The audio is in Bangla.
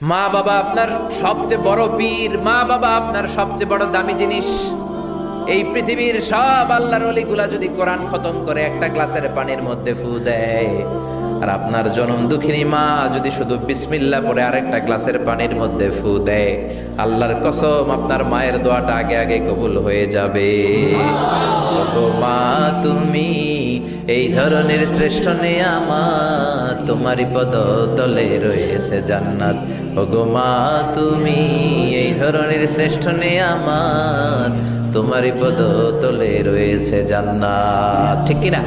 মা বাবা আপনার সবচেয়ে বড় পীর, মা বাবা আপনার সবচেয়ে বড় দামি জিনিস। এই পৃথিবীর সব আল্লাহর ওলিগুলা যদি কোরআন খতম করে একটা গ্লাসের পানির মধ্যে ফু দেয়, আর আপনার জনম দুঃখিনী মা যদি শুধু বিসমিল্লাহ পরে আরেকটা গ্লাসের পানির মধ্যে ফু দেয়, আল্লাহর কসম আপনার মায়ের দোয়াটা আগে আগে কবুল হয়ে যাবে। ওগো মা তুমি এই ধরনের শ্রেষ্ঠ নেয়ামত, তোমারই পদ তলে রয়েছে জান্নাত। ওগো মা তুমি এই ধরনের শ্রেষ্ঠ নেয়ামত, তোমারই পদ তলে রয়েছে জান্নাত। ঠিক কিনা?